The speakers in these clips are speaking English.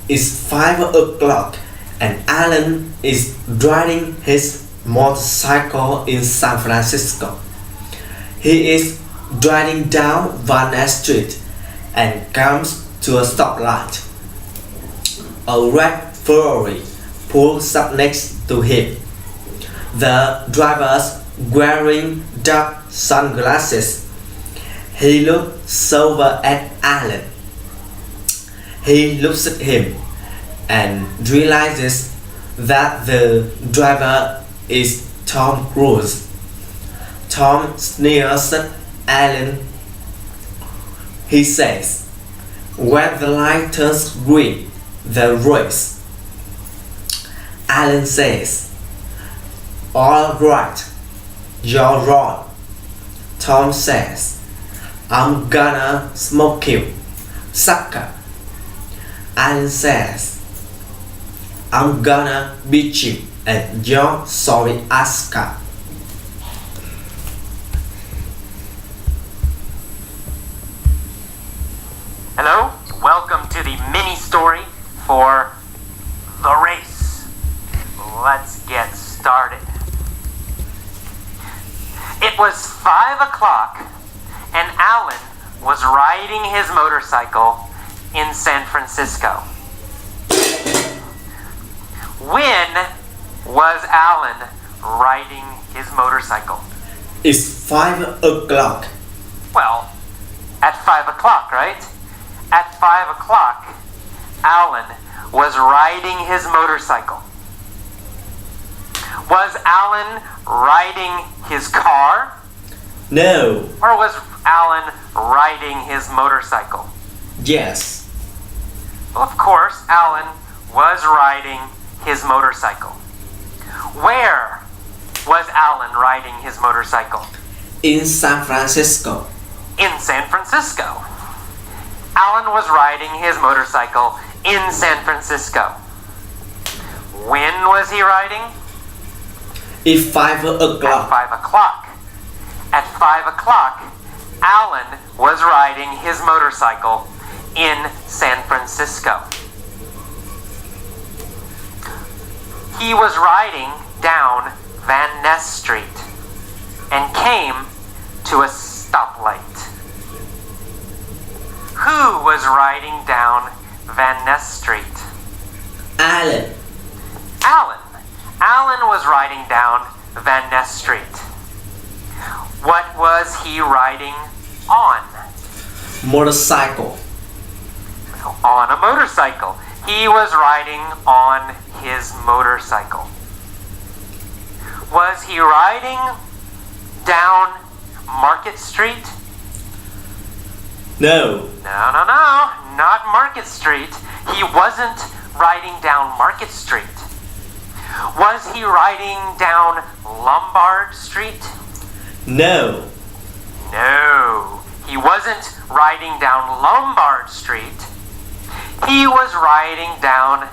It's 5 o'clock and Alan is riding his motorcycle in San Francisco. He is driving down Van Ness Street and comes to a stoplight. A red Ferrari pulls up next to him. The driver's wearing dark sunglasses. He looks over at Alan. He looks at him and realizes that the driver is Tom Cruise. Tom sneers at Alan. He says, "When the light turns green, then race." Alan says, "All right, you're wrong." Tom says, "I'm gonna smoke you, sucker." Alan says, "I'm gonna beat you and your sorry ass car." Hello, welcome to the mini story for The Race. Let's get started. It was 5 o'clock and Alan was riding his motorcycle in San Francisco. When was Alan riding his motorcycle? It's 5 o'clock. Well, at 5 o'clock, right? At 5 o'clock, Alan was riding his motorcycle. Was Alan riding his car? No. Or was Alan riding his motorcycle? Yes. Well, of course, Alan was riding his motorcycle. Where was Alan riding his motorcycle? In San Francisco. In San Francisco. Alan was riding his motorcycle in San Francisco. When was he riding? It's 5 At o'clock. 5 o'clock. At 5 o'clock, Alan was riding his motorcycle in San Francisco. He was riding down Van Ness Street and came to a stoplight. Who was riding down Van Ness Street? Alan. Alan. Alan was riding down Van Ness Street. What was he riding on? Motorcycle. On a motorcycle. He was riding on his motorcycle. Was he riding down Market Street? No. No, not Market Street. He wasn't riding down Market Street. Was he riding down Lombard Street? No. No, he wasn't riding down Lombard Street. He was riding down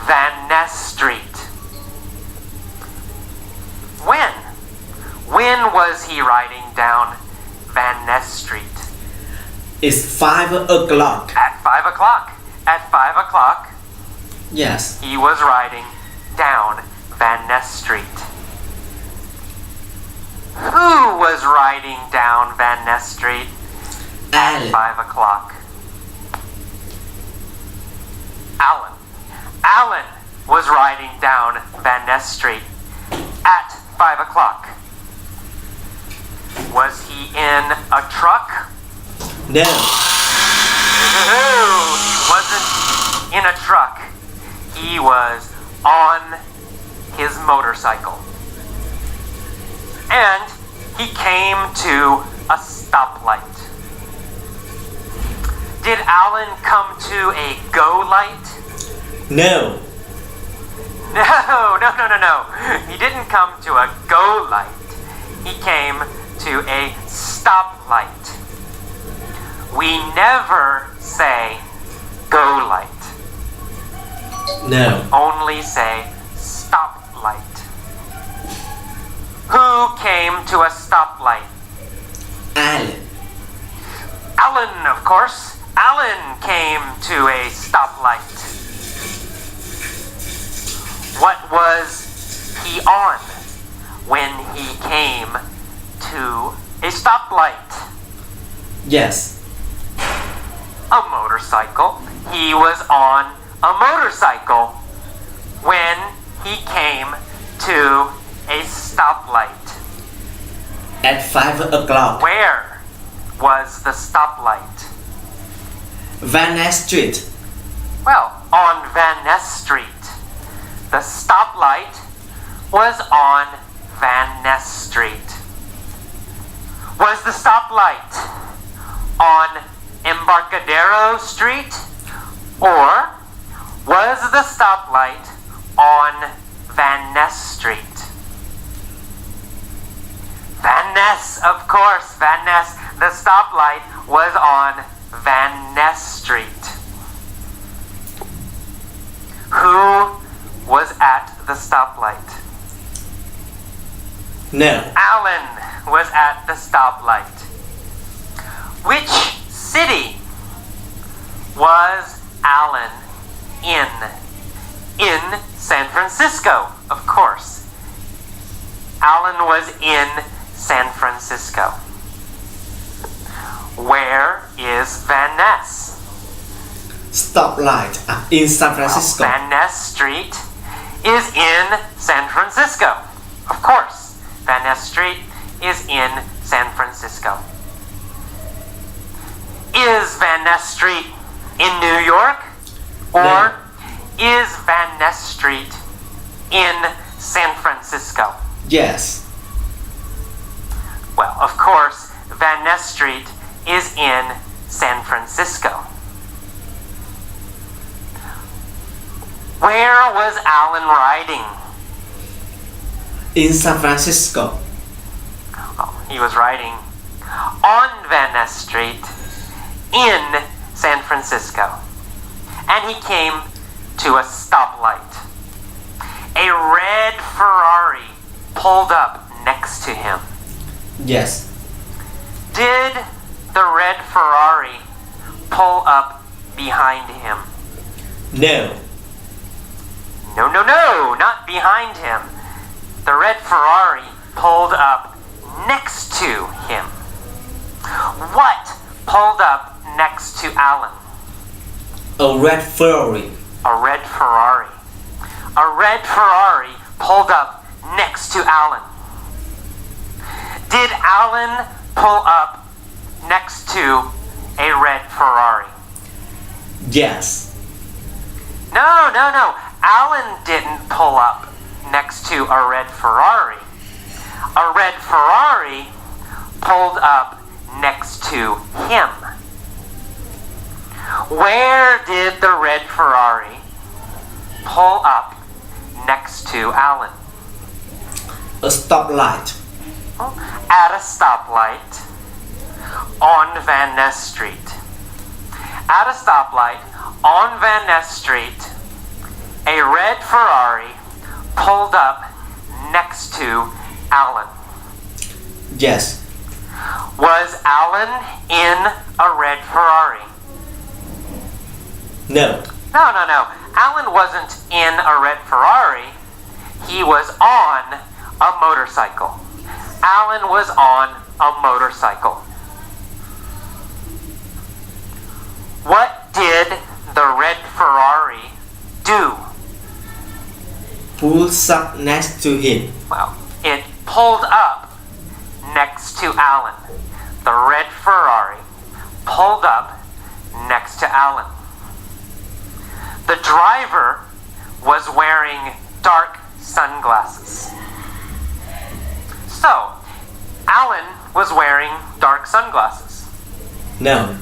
Van Ness Street. When? When was he riding down Van Ness Street? It's 5 o'clock. At 5 o'clock. At 5 o'clock, Yes. he was riding down Van Ness Street. Who was riding down Van Ness Street at Alan. 5 o'clock? Alan. Alan was riding down Van Ness Street at 5 o'clock. Was he in a truck? No. No, he wasn't in a truck. He was on his motorcycle. And he came to a stoplight. Did Alan come to a go light? No. No. He didn't come to a go light. He came to a stoplight. We never say go light. No. Only say stoplight. Who came to a stoplight? Alan. Alan, of course. Alan came to a stoplight. What was he on when he came to a stoplight? Yes. A motorcycle. He was on a motorcycle when he came to a stoplight. At 5 o'clock. Where was the stoplight? Van Ness Street. Well, on Van Ness Street. The stoplight was on Van Ness Street. Was the stoplight on Embarcadero Street? Or was the stoplight on Van Ness Street? Van Ness, of course, Van Ness. The stoplight was on Van Ness Street. Who was at the stoplight? No. Alan was at the stoplight. Which city was Alan in? In San Francisco, of course. Alan was in San Francisco. Where is Van Ness? Stoplight in San Francisco. Well, Van Ness Street is in San Francisco. Of course, Van Ness Street is in San Francisco. Is Van Ness Street in New York? Or No. is Van Ness Street in San Francisco? Yes. Well, of course, Van Ness Street is in San Francisco. Where was Alan riding? In San Francisco. Oh, he was riding on Van Ness Street in San Francisco. And he came to a stoplight. A red Ferrari pulled up next to him. Yes. Did the red Ferrari pull up behind him? No. No, not behind him. The red Ferrari pulled up next to him. What pulled up next to Alan? A red Ferrari. A red Ferrari. A red Ferrari pulled up next to Alan. Did Alan pull up next to a red Ferrari? Yes. No. Alan didn't pull up next to a red Ferrari. A red Ferrari pulled up next to him. Where did the red Ferrari pull up next to Alan? A stoplight. At a stoplight on Van Ness Street. At a stoplight on Van Ness Street, a red Ferrari pulled up next to Alan. Yes. Was Alan in a red Ferrari? No. No. Alan wasn't in a red Ferrari. He was on a motorcycle. Alan was on a motorcycle. What did the red Ferrari do? Pulls up next to him. Well, it pulled up next to Alan. The red Ferrari pulled up next to Alan. The driver was wearing dark sunglasses. So, Alan was wearing dark sunglasses. No.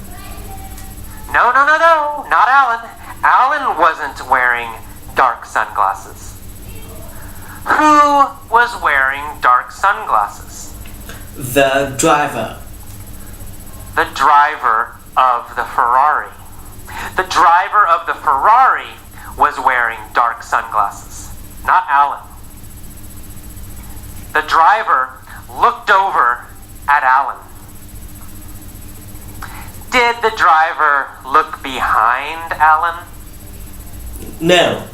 No, not Alan. Alan wasn't wearing dark sunglasses. Who was wearing dark sunglasses? The driver. The driver of the Ferrari. The driver of the Ferrari was wearing dark sunglasses, not Alan. The driver looked over at Alan. Did the driver look behind Alan? No.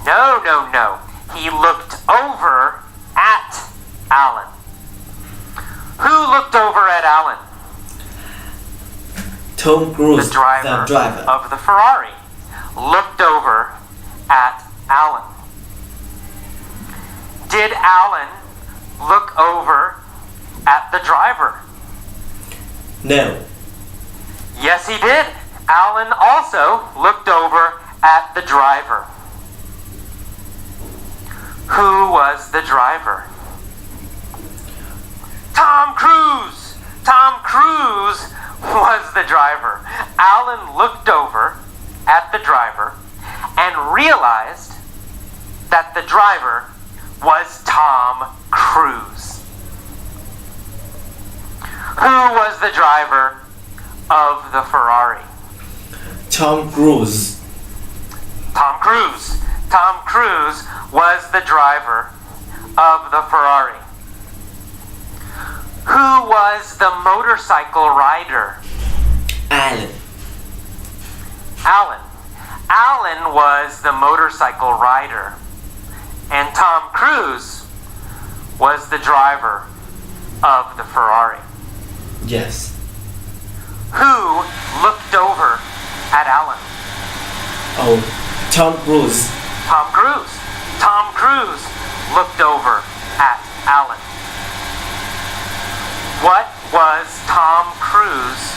No, no, no. He looked over at Alan. Who looked over at Alan? Tom Cruise, The driver of the Ferrari looked over at Alan. Did Alan look over at the driver? No. Yes, he did. Alan also looked over at the driver. Who was the driver? Tom Cruise! Tom Cruise was the driver. Alan looked over at the driver and realized that the driver was Tom Cruise. Who was the driver of the Ferrari? Tom Cruise. Tom Cruise. Tom Cruise was the driver of the Ferrari. Who was the motorcycle rider? Alan. Alan. Alan was the motorcycle rider. And Tom Cruise was the driver of the Ferrari. Yes. Who looked over at Alan? Oh, Tom Cruise. Tom Cruise. Tom Cruise looked over at Alan. What was Tom Cruise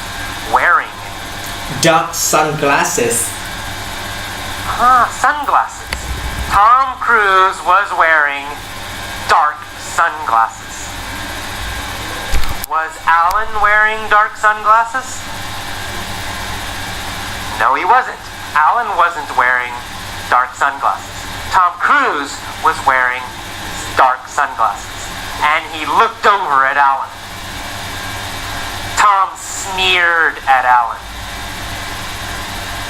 wearing? Dark sunglasses. Sunglasses. Tom Cruise was wearing dark sunglasses. Was Alan wearing dark sunglasses? No, he wasn't. Alan wasn't wearing dark sunglasses. Tom Cruise was wearing dark sunglasses. And he looked over at Alan. Tom sneered at Alan.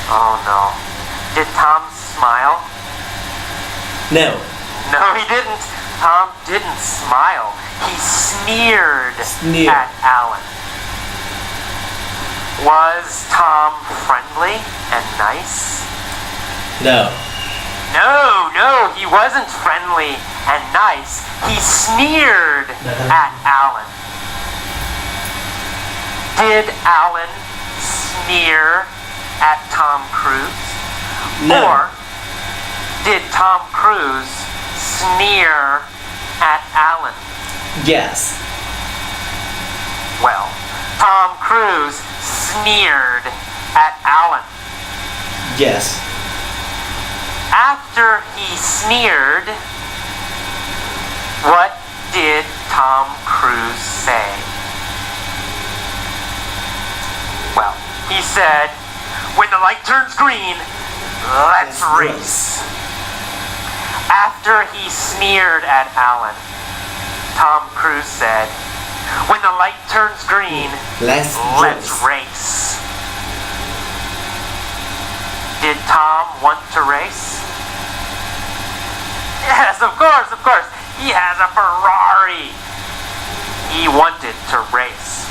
Oh no. Did Tom smile? No. No, he didn't. Tom didn't smile. He sneered at Alan. Was Tom friendly and nice? No. No, he wasn't friendly and nice. He sneered at Alan. Did Alan sneer at Tom Cruise? No. Or did Tom Cruise sneer at Alan? Yes. Well, Tom Cruise sneered at Alan. Yes. After he sneered, what did Tom Cruise say? Well, he said, "When the light turns green, let's race." After he sneered at Alan, Tom Cruise said, "When the light turns green, Let's race." Did Tom want to race? Yes, of course. He has a Ferrari. He wanted to race.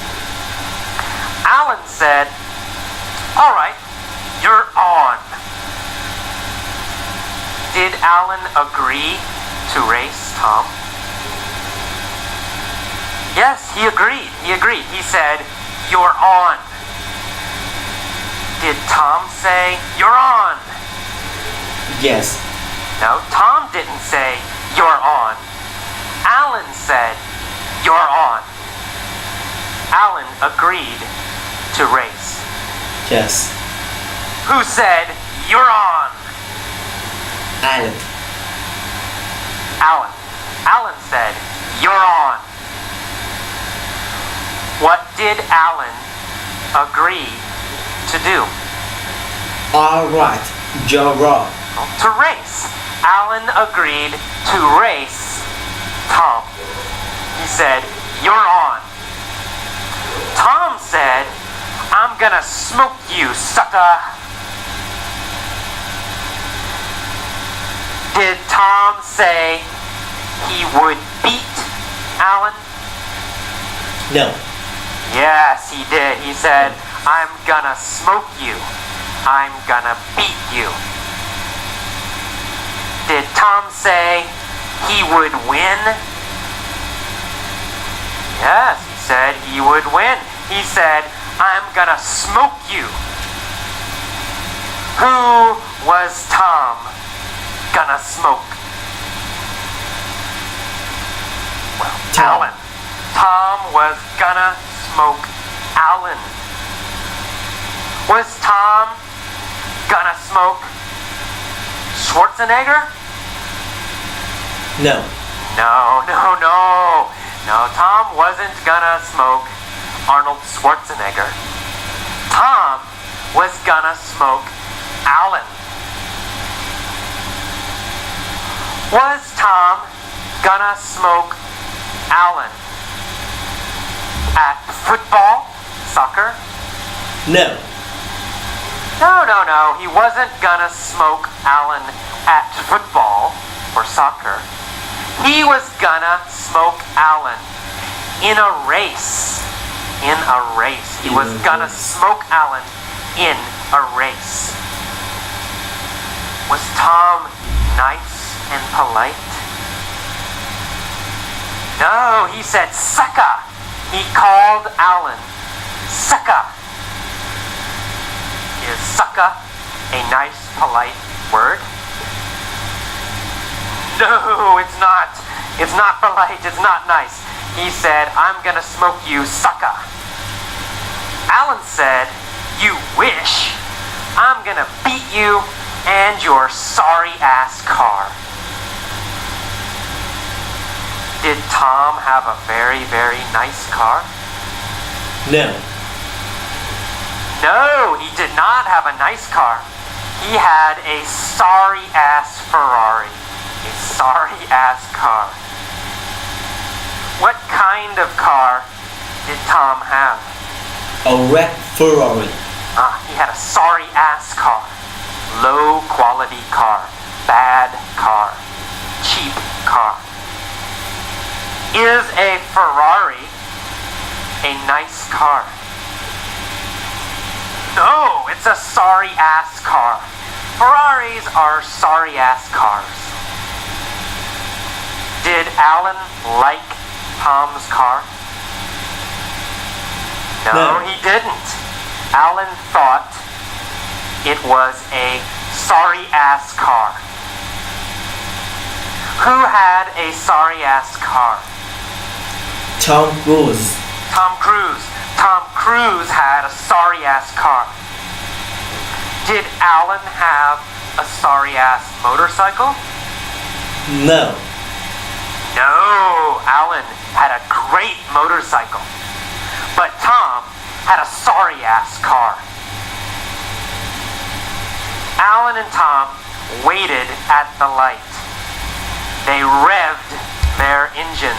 Alan said, "All right, you're on." Did Alan agree to race Tom? Yes, he agreed. He said, "You're on." Did Tom say, "You're on"? Yes. No, Tom didn't say, "You're on." Alan said, "You're on." Alan agreed to race. Yes. Who said, "You're on"? Alan. Alan. Alan said, "You're on." What did Alan agree to do? All right, you're wrong. To race. Alan agreed to race Tom. He said, "You're on." Tom said, "I'm gonna smoke you, sucker." Did Tom say he would beat Alan? No. Yes, he did. He said, "I'm gonna smoke you. I'm gonna beat you." Did Tom say he would win? Yes, he said he would win. He said, I'm gonna smoke you. Who was Tom gonna smoke? Well, Tom. Alan. Tom was gonna smoke Alan. Was Tom gonna smoke Schwarzenegger? No. No, Tom wasn't gonna smoke Arnold Schwarzenegger. Tom was gonna smoke Alan. Was Tom gonna smoke Alan at football, soccer? No. No, he wasn't gonna smoke Alan at football or soccer. He was gonna smoke Alan in a race. In a race. He was gonna smoke Alan in a race. Was Tom nice and polite? No, he said sucker. He called Alan sucker. Is sucker a nice, polite word? No, it's not. It's not polite. It's not nice. He said, I'm gonna smoke you, sucker. Alan said, you wish. I'm gonna beat you and your sorry ass car. Did Tom have a very, very nice car? No. No, he did not have a nice car. He had a sorry-ass Ferrari. A sorry-ass car. What kind of car did Tom have? A red Ferrari. He had a sorry-ass car. Low-quality car. Bad car. Cheap car. Is a Ferrari a nice car? No, it's a sorry-ass car. Ferraris are sorry-ass cars. Did Alan like Tom's car? No, he didn't. Alan thought it was a sorry-ass car. Who had a sorry-ass car? Tom Cruise. Tom Cruise. Tom Cruise had a sorry-ass car. Did Alan have a sorry-ass motorcycle? No. No, Alan had a great motorcycle. But Tom had a sorry-ass car. Alan and Tom waited at the light. They revved their engine.